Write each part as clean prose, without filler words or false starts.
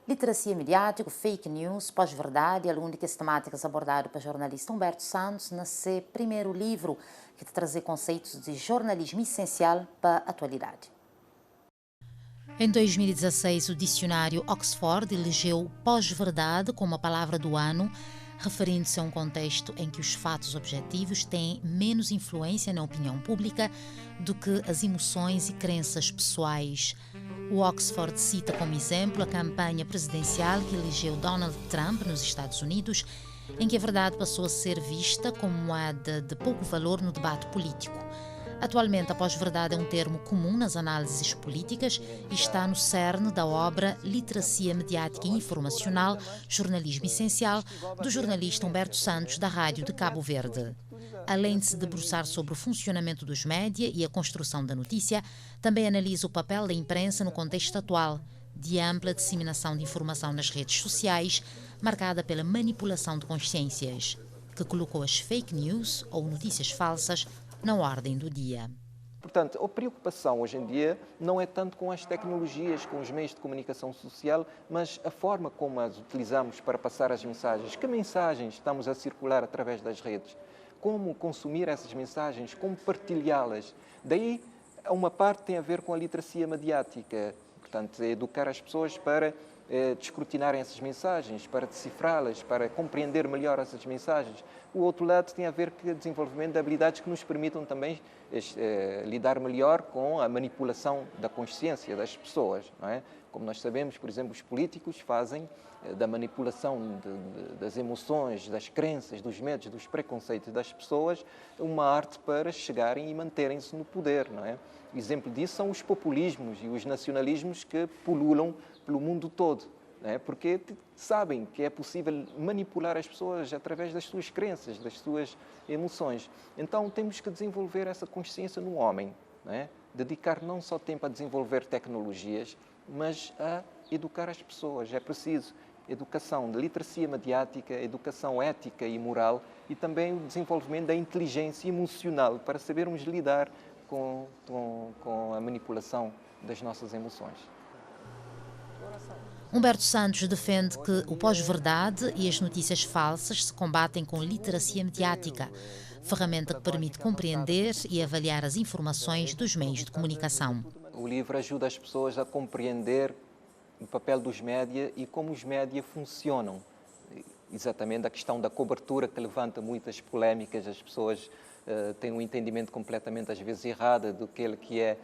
Literacia mediática, fake news, pós-verdade, é uma das temáticas abordadas pelo jornalista Humberto Santos no seu primeiro livro, que traz conceitos de jornalismo essencial para a atualidade. Em 2016, o dicionário Oxford elegeu pós-verdade como a palavra do ano, referindo-se a um contexto em que os fatos objetivos têm menos influência na opinião pública do que as emoções e crenças pessoais. O Oxford cita como exemplo a campanha presidencial que elegeu Donald Trump nos Estados Unidos, em que a verdade passou a ser vista como moeda de pouco valor no debate político. Atualmente, a pós-verdade é um termo comum nas análises políticas e está no cerne da obra Literacia Mediática e Informacional, Jornalismo Essencial, do jornalista Humberto Santos, da Rádio de Cabo Verde. Além de se debruçar sobre o funcionamento dos média e a construção da notícia, também analisa o papel da imprensa no contexto atual, de ampla disseminação de informação nas redes sociais, marcada pela manipulação de consciências, que colocou as fake news ou notícias falsas na ordem do dia. Portanto, a preocupação hoje em dia não é tanto com as tecnologias, com os meios de comunicação social, mas a forma como as utilizamos para passar as mensagens. Que mensagens estamos a circular através das redes? Como consumir essas mensagens? Como partilhá-las? Daí, uma parte tem a ver com a literacia mediática. Portanto, educar as pessoas para descrutinarem essas mensagens, para decifrá-las, para compreender melhor essas mensagens. O outro lado tem a ver com o desenvolvimento de habilidades que nos permitam também lidar melhor com a manipulação da consciência das pessoas, não é? Como nós sabemos, por exemplo, os políticos fazem da manipulação das emoções, das crenças, dos medos, dos preconceitos das pessoas uma arte para chegarem e manterem-se no poder, não é? Exemplo disso são os populismos e os nacionalismos que pululam pelo mundo todo, né? Porque sabem que é possível manipular as pessoas através das suas crenças, das suas emoções. Então temos que desenvolver essa consciência no homem, né? Dedicar não só tempo a desenvolver tecnologias, mas a educar as pessoas. É preciso educação de literacia mediática, educação ética e moral e também o desenvolvimento da inteligência emocional para sabermos lidar com a manipulação das nossas emoções. Humberto Santos defende que o pós-verdade e as notícias falsas se combatem com literacia mediática, ferramenta que permite compreender e avaliar as informações dos meios de comunicação. O livro ajuda as pessoas a compreender o papel dos média e como os média funcionam. Exatamente a questão da cobertura que levanta muitas polémicas, as pessoas têm um entendimento completamente, às vezes, errado do que é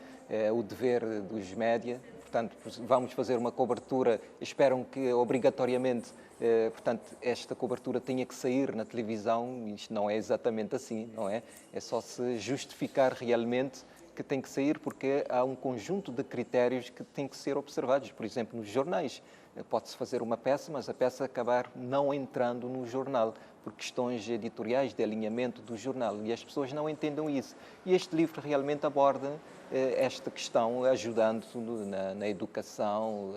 o dever dos média. Portanto, vamos fazer uma cobertura, esperam que obrigatoriamente, portanto, esta cobertura tenha que sair na televisão. Isto não é exatamente assim, não é? É só se justificar realmente que tem que sair, porque há um conjunto de critérios que têm que ser observados. Por exemplo, nos jornais, pode-se fazer uma peça, mas a peça acabar não entrando no jornal, por questões editoriais, de alinhamento do jornal, e as pessoas não entendem isso. E este livro realmente aborda esta questão, ajudando na educação,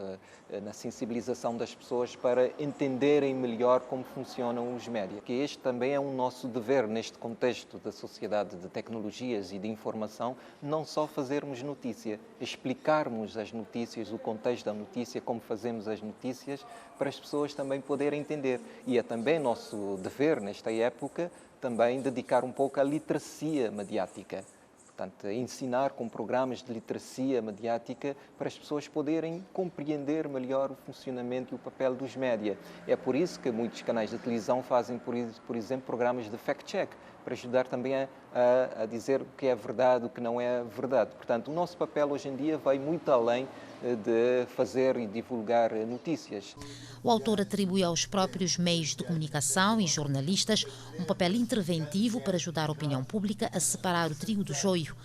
na sensibilização das pessoas para entenderem melhor como funcionam os médias. Que este também é um nosso dever neste contexto da sociedade de tecnologias e de informação, não só fazermos notícia, explicarmos as notícias, o contexto da notícia, como fazemos as notícias, para as pessoas também poderem entender. E é também nosso dever, nesta época, também dedicar um pouco à literacia mediática. Portanto, ensinar com programas de literacia mediática para as pessoas poderem compreender melhor o funcionamento e o papel dos média. É por isso que muitos canais de televisão fazem, por exemplo, programas de fact-check, para ajudar também a dizer o que é verdade, o que não é verdade. Portanto, o nosso papel hoje em dia vai muito além de fazer e divulgar notícias. O autor atribui aos próprios meios de comunicação e jornalistas um papel interventivo para ajudar a opinião pública a separar o trigo do joio.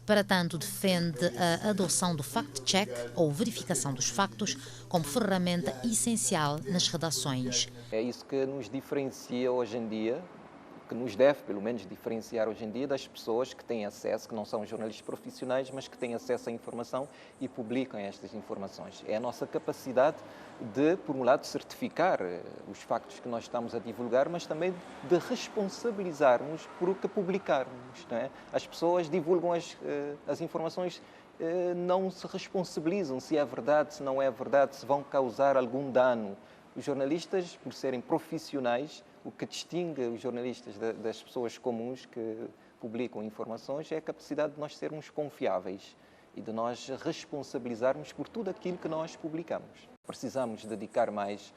Para tanto, defende a adoção do fact-check ou verificação dos factos como ferramenta essencial nas redações. É isso que nos diferencia hoje em dia, que nos deve, pelo menos, diferenciar hoje em dia das pessoas que têm acesso, que não são jornalistas profissionais, mas que têm acesso à informação e publicam estas informações. É a nossa capacidade de, por um lado, certificar os factos que nós estamos a divulgar, mas também de responsabilizarmos por o que publicarmos, não é? As pessoas divulgam as informações não se responsabilizam se é verdade, se não é verdade, se vão causar algum dano. Os jornalistas, por serem profissionais, o que distingue os jornalistas das pessoas comuns que publicam informações é a capacidade de nós sermos confiáveis e de nós responsabilizarmos por tudo aquilo que nós publicamos. Precisamos dedicar mais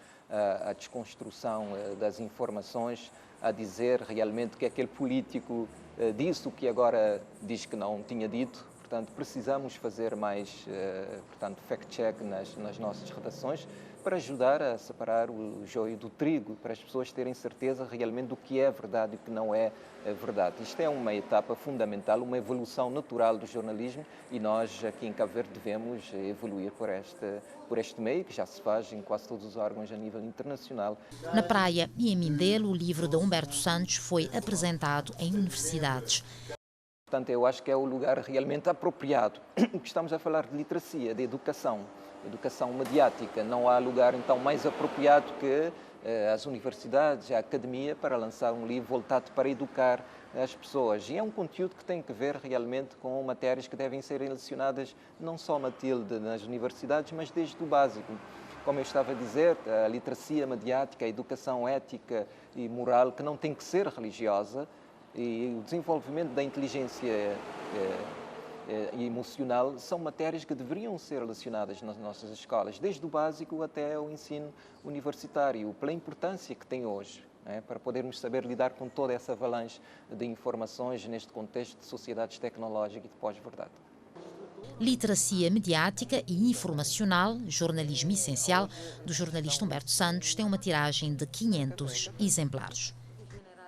à desconstrução das informações, a dizer realmente que aquele político disse o que agora diz que não tinha dito. Portanto, precisamos fazer mais fact-check nas nossas redações para ajudar a separar o joio do trigo, para as pessoas terem certeza realmente do que é verdade e o que não é verdade. Isto é uma etapa fundamental, uma evolução natural do jornalismo e nós aqui em Cabo Verde devemos evoluir por este meio, que já se faz em quase todos os órgãos a nível internacional. Na Praia e em Mindelo, o livro de Humberto Santos foi apresentado em universidades. Portanto, eu acho que é o lugar realmente apropriado. Estamos a falar de literacia, de educação mediática. Não há lugar, então, mais apropriado que as universidades, a academia, para lançar um livro voltado para educar as pessoas. E é um conteúdo que tem que ver realmente com matérias que devem ser lecionadas não só, Matilde, nas universidades, mas desde o básico. Como eu estava a dizer, a literacia mediática, a educação ética e moral, que não tem que ser religiosa, e o desenvolvimento da inteligência emocional são matérias que deveriam ser lecionadas nas nossas escolas, desde o básico até o ensino universitário, pela importância que tem hoje, para podermos saber lidar com toda essa avalanche de informações neste contexto de sociedades tecnológicas e de pós-verdade. Literacia mediática e informacional, jornalismo essencial, do jornalista Humberto Santos, tem uma tiragem de 500 exemplares.